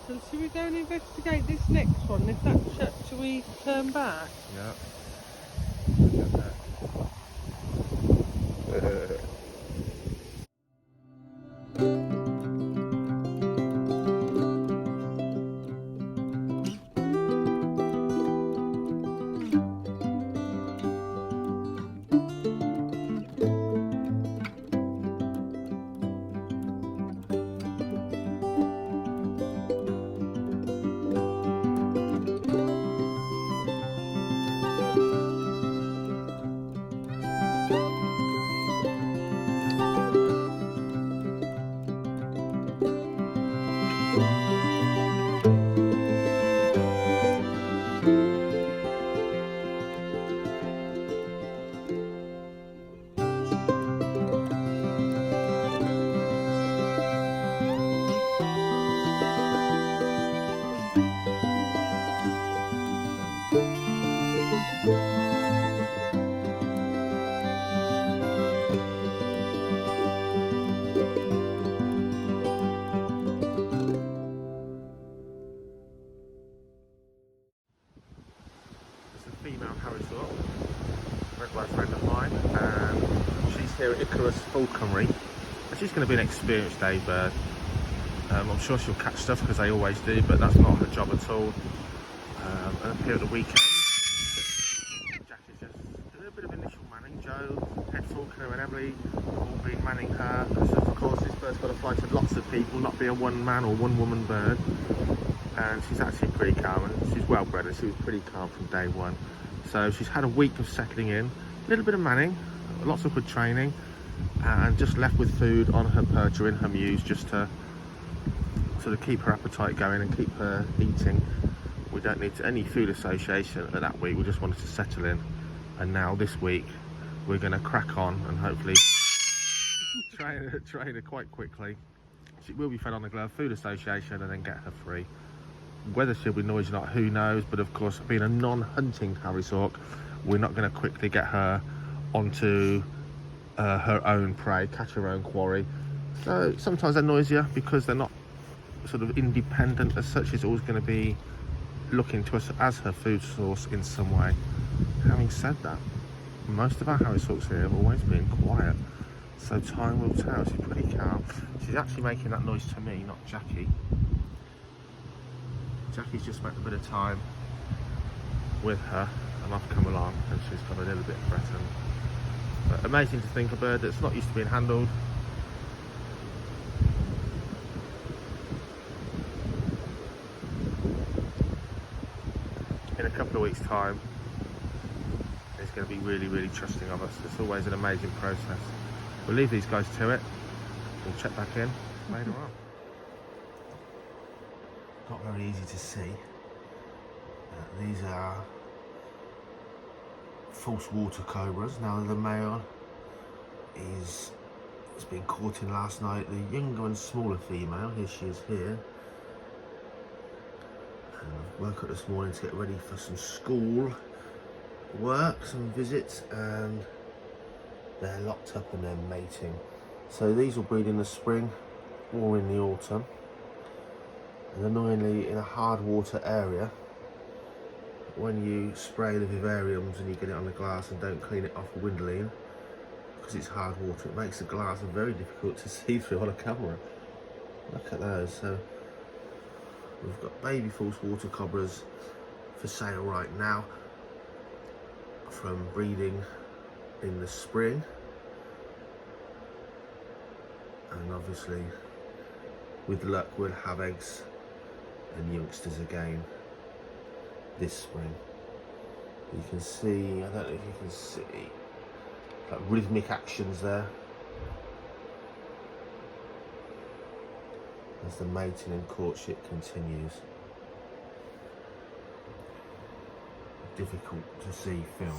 So should we go and investigate this next one? If that shall we turn back? Yeah. It's a female harrisock, bred by a friend of mine, and she's here at Falconry, and she's going to be an experienced day bird. I'm sure she'll catch stuff because they always do, but that's not her job at all. And up here at the weekend, Jack is just doing a bit of initial manning. Joe, head falconer and Emily have all been manning her because of course this bird's got to fly to lots of people, not be a one man or one woman bird. And she's actually pretty calm, and she's well bred, and she was pretty calm from day one. So she's had a week of settling in, a little bit of manning, lots of good training, and just left with food on her perch or in her mews just to sort of keep her appetite going and keep her eating. We don't need any food association at that week, we just wanted to settle in. And now this week we're going to crack on and hopefully train her quite quickly. She will be fed on the glove, food association, and then get her free. Whether she'll be noisy or not, who knows, but of course being a non-hunting harrisock, we're not going to quickly get her onto her own prey, catch her own quarry. So sometimes they're noisier because they're not sort of independent as such. It's always going to be looking to us as her food source in some way. Having said that, most of our harrisocks here have always been quiet, so time will tell. She's pretty calm. She's actually making that noise to me, not Jackie. Jackie's just spent a bit of time with her and I've come along and she's got a little bit threatened. But amazing to think, a bird that's not used to being handled. In a couple of weeks' time, is going to be really, really trusting of us. It's always an amazing process. We'll leave these guys to it. We'll check back in later on. Not very easy to see. These are false water cobras. Now the male has been caught in last night. The younger and smaller female, here she is here. And I woke up this morning to get ready for some school work, some visits, and they're locked up and they're mating. So these will breed in the spring or in the autumn. And annoyingly, in a hard water area, when you spray the vivariums and you get it on the glass and don't clean it off with windowline, because it's hard water, it makes the glass very difficult to see through on a camera. Look at those. So we've got baby false water cobras for sale right now from breeding in the spring, and obviously with luck we'll have eggs and youngsters again this spring. You can see, I don't know if you can see, like rhythmic actions there as the mating and courtship continues. Difficult to see film.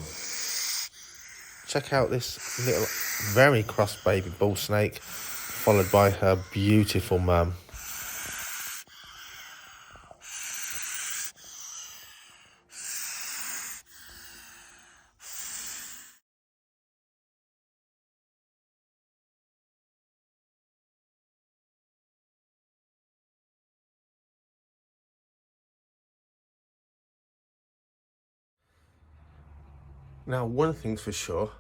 Check out this little very cross baby bull snake followed by her beautiful mum. Now, one thing's for sure,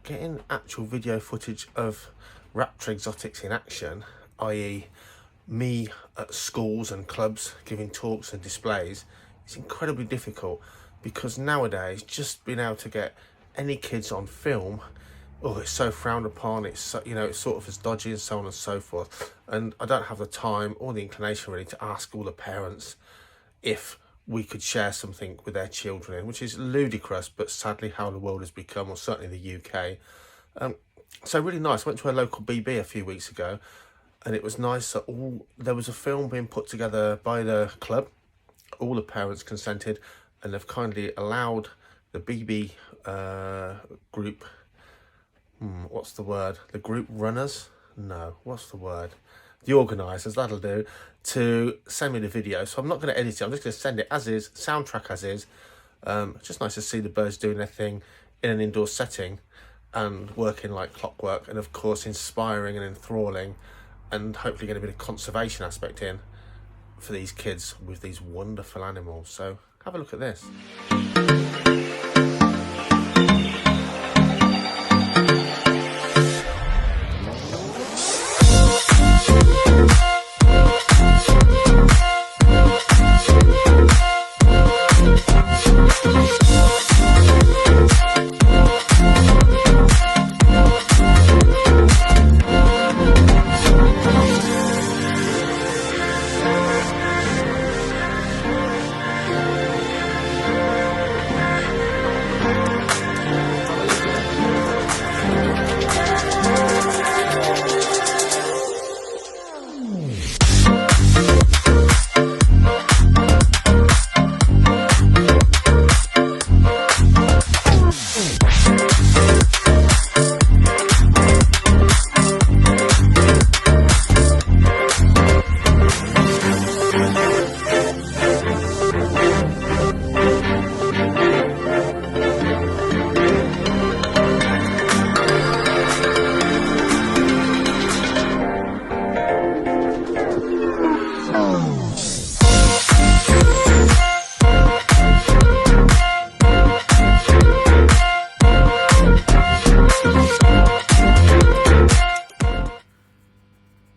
getting actual video footage of raptor exotics in action, i.e. me at schools and clubs giving talks and displays, is incredibly difficult, because nowadays just being able to get any kids on film, oh, it's so frowned upon, it's so, you know, it's sort of as dodgy and so on and so forth. And I don't have the time or the inclination really to ask all the parents if we could share something with their children, which is ludicrous, but sadly how the world has become, or certainly the UK. So really nice. I went to a local BB a few weeks ago, and it was nice that there was a film being put together by the club. All the parents consented, and they've kindly allowed the BB group, what's the word? The group runners? No, what's the word? The organisers, that'll do, to send me the video. So I'm not going to edit it, I'm just going to send it as is, soundtrack as is. It's just nice to see the birds doing their thing in an indoor setting and working like clockwork, and of course inspiring and enthralling, and hopefully get a bit of conservation aspect in for these kids with these wonderful animals. So have a look at this.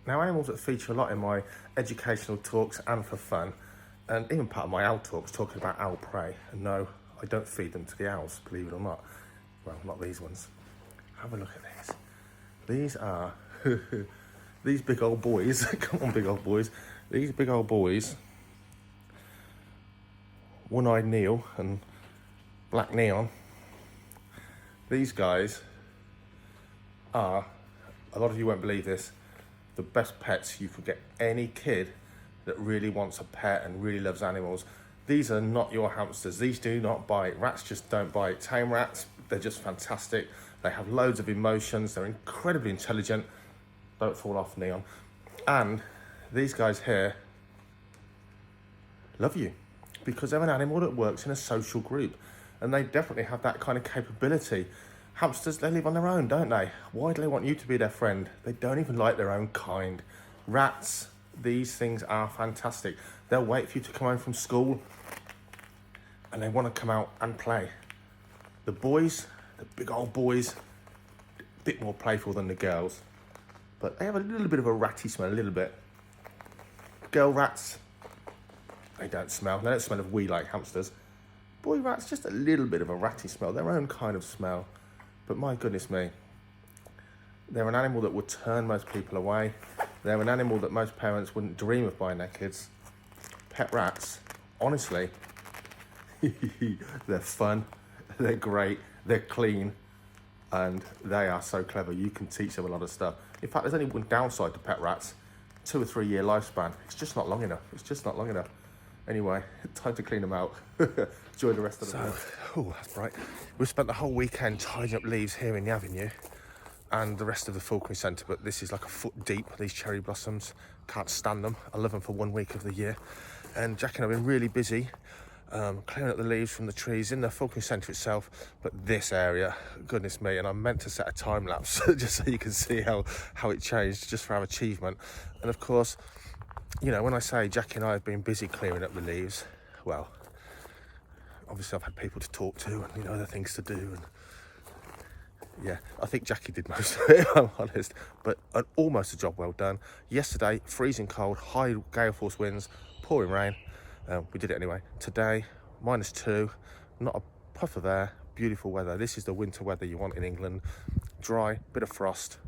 Now, animals that feature a lot in my educational talks and for fun, and even part of my owl talks, talking about owl prey. And no, I don't feed them to the owls, believe it or not. Well, not these ones. Have a look at these. These are these big old boys. Come on, big old boys. These big old boys, One-Eyed Neil and Black Neon. These guys are, a lot of you won't believe this, the best pets you could get any kid that really wants a pet and really loves animals. These are not your hamsters. These do not bite. Rats just don't bite. Tame rats, they're just fantastic. They have loads of emotions. They're incredibly intelligent. Don't fall off, Neon. And these guys here love you, because they're an animal that works in a social group, and they definitely have that kind of capability. Hamsters, they live on their own, don't they? Why do they want you to be their friend? They don't even like their own kind. Rats, these things are fantastic. They'll wait for you to come home from school, and they want to come out and play. The boys, the big old boys, a bit more playful than the girls, but they have a little bit of a ratty smell, a little bit. Girl rats, they don't smell. They don't smell of wee like hamsters. Boy rats, just a little bit of a ratty smell, their own kind of smell. But my goodness me, they're an animal that would turn most people away. They're an animal that most parents wouldn't dream of buying their kids. Pet rats, honestly, they're fun, they're great, they're clean, and they are so clever. You can teach them a lot of stuff. In fact, there's only one downside to pet rats: 2 or 3 year lifespan. It's just not long enough. It's just not long enough. Anyway, time to clean them out. Enjoy the rest of the day. Oh, that's bright. We've spent the whole weekend tidying up leaves here in the avenue and the rest of the Falconry Centre, but this is like a foot deep, these cherry blossoms. Can't stand them. I love them for 1 week of the year. And Jack and I have been really busy clearing up the leaves from the trees in the Falconry Centre itself, but this area, goodness me, and I meant to set a time lapse just so you can see how it changed, just for our achievement. And of course, you know, when I say Jackie and I have been busy clearing up the leaves, well, obviously I've had people to talk to and other things to do, and yeah, I think Jackie did most of it, if I'm honest, but almost a job well done. Yesterday, freezing cold, high gale force winds, pouring rain. We did it anyway. Today, -2, not a puff of air, beautiful weather. This is the winter weather you want in England. Dry, bit of frost,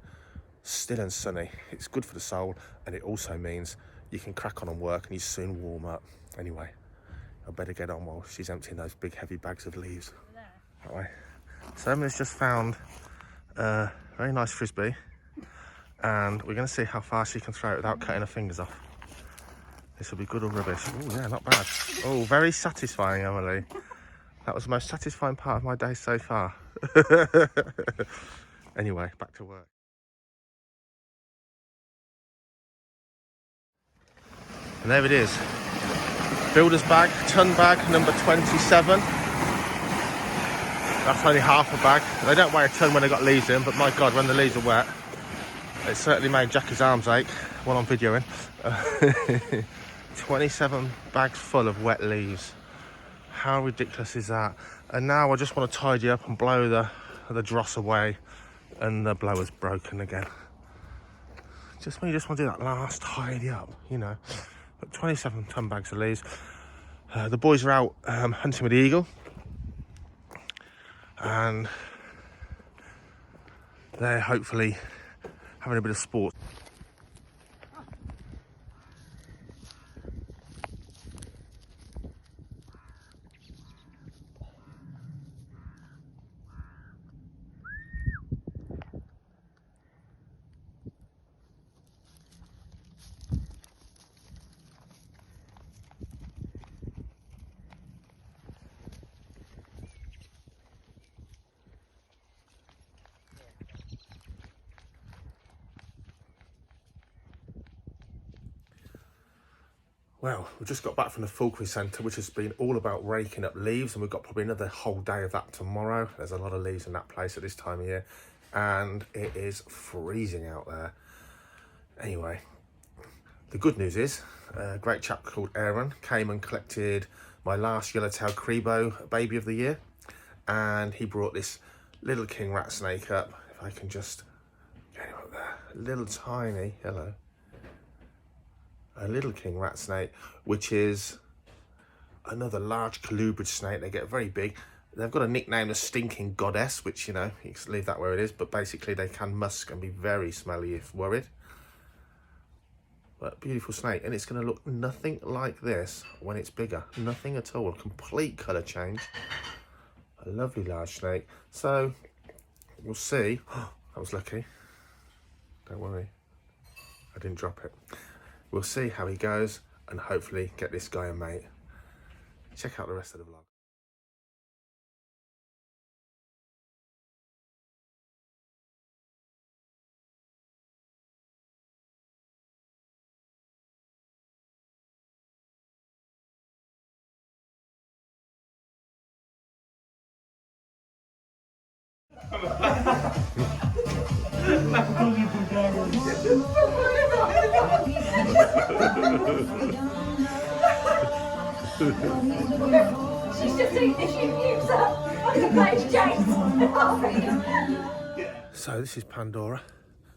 still and sunny. It's good for the soul, and it also means you can crack on and work and you soon warm up. Anyway, I better get on while she's emptying those big heavy bags of leaves. That way. So Emily's just found a very nice frisbee, and we're going to see how far she can throw it without cutting her fingers off. This will be good or rubbish. Oh yeah, not bad. Oh, very satisfying, Emily. That was the most satisfying part of my day so far. Anyway, back to work. And there it is. Builder's bag, ton bag, number 27. That's only half a bag. They don't weigh a ton when they got leaves in, but my God, when the leaves are wet, it certainly made Jackie's arms ache while I'm videoing. 27 bags full of wet leaves. How ridiculous is that? And now I just want to tidy up and blow the dross away, and the blower's broken again. Just want to do that last tidy up, But 27 ton bags of leaves. The boys are out hunting with the eagle, and they're hopefully having a bit of sport. Well, we've just got back from the Falconry Centre, which has been all about raking up leaves, and we've got probably another whole day of that tomorrow. There's a lot of leaves in that place at this time of year, and it is freezing out there. Anyway, the good news is a great chap called Aaron came and collected my last yellowtail crebo baby of the year, and he brought this little king rat snake up. If I can just get him up there, little tiny, hello. A little king rat snake, which is another large colubrid snake. They get very big. They've got a nickname, the stinking goddess, which, you can leave that where it is, but basically they can musk and be very smelly if worried. But beautiful snake, and it's going to look nothing like this when it's bigger. Nothing at all. Complete colour change. A lovely large snake. So we'll see. I was lucky. Don't worry, I didn't drop it. We'll see how he goes, and hopefully get this guy a mate. Check out the rest of the vlog. She's just eating the shoes up. Look at those James. So this is Pandora.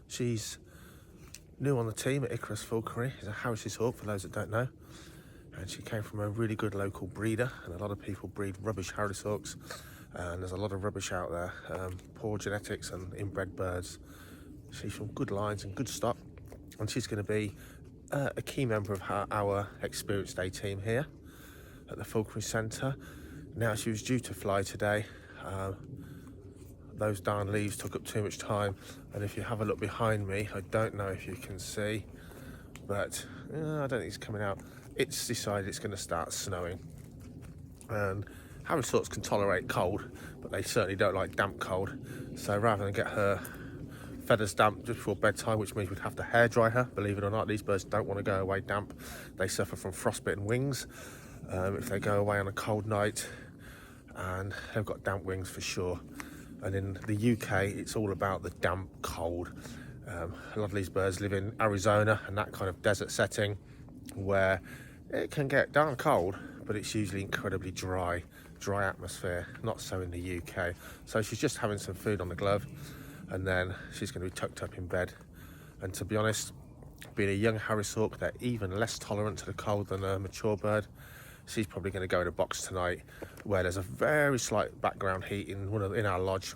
She's new on the team at Icarus Falconry. She's a Harris's hawk, for those that don't know. And she came from a really good local breeder, and a lot of people breed rubbish Harris hawks. And there's a lot of rubbish out there, poor genetics and inbred birds. She's from good lines and good stock, and she's going to be a key member of our Experience Day team here at the Falconry Centre. Now, she was due to fly today. Those darn leaves took up too much time, and if you have a look behind me, I don't know if you can see, but I don't think it's coming out. It's decided it's going to start snowing, and Harris hawks can tolerate cold, but they certainly don't like damp cold. So rather than get her feathers damp just before bedtime, which means we'd have to hair dry her, believe it or not, these birds don't want to go away damp. They suffer from frostbitten wings if they go away on a cold night, and they've got damp wings for sure. And in the UK, it's all about the damp cold. A lot of these birds live in Arizona and that kind of desert setting, where It can get darn cold, but it's usually incredibly dry atmosphere, not so in the UK. So she's just having some food on the glove, and then she's going to be tucked up in bed. And to be honest, being a young Harris Hawk, they're even less tolerant to the cold than a mature bird. She's probably going to go in a box tonight, where there's a very slight background heat in our lodge,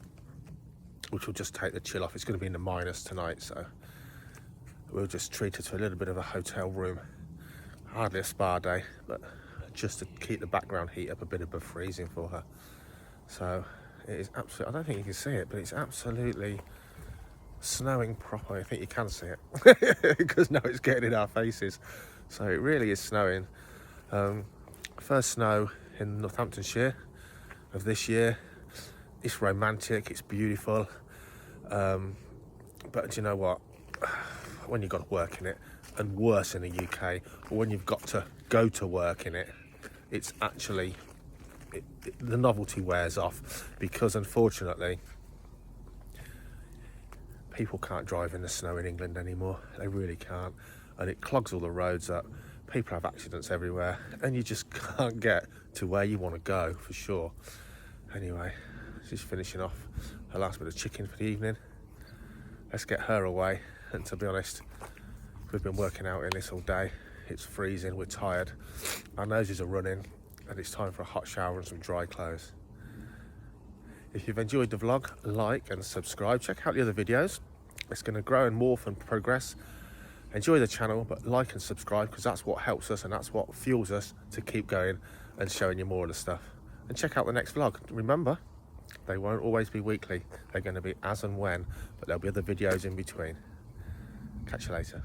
which will just take the chill off. It's going to be in the minus tonight, so we'll just treat her to a little bit of a hotel room. Hardly a spa day, but just to keep the background heat up a bit above freezing for her. So it is absolutely, I don't think you can see it, but it's absolutely snowing properly. I think you can see it because now it's getting in our faces. So it really is snowing. First snow in Northamptonshire of this year. It's romantic, it's beautiful, but do you know what, when you've got to work in it, and worse in the UK, or when you've got to go to work in it, it's actually, the novelty wears off, because unfortunately people can't drive in the snow in England anymore. They really can't, and it clogs all the roads up. People have accidents everywhere, and you just can't get to where you want to go, for sure. Anyway, she's finishing off her last bit of chicken for the evening. Let's get her away. And to be honest, we've been working out in this all day. It's freezing, we're tired, our noses are running, and it's time for a hot shower and some dry clothes. If you've enjoyed the vlog, like and subscribe. Check out the other videos. It's going to grow and morph and progress. Enjoy the channel, but like and subscribe, because that's what helps us and that's what fuels us to keep going and showing you more of the stuff. And check out the next vlog. Remember, they won't always be weekly. They're going to be as and when, but there'll be other videos in between. Catch you later.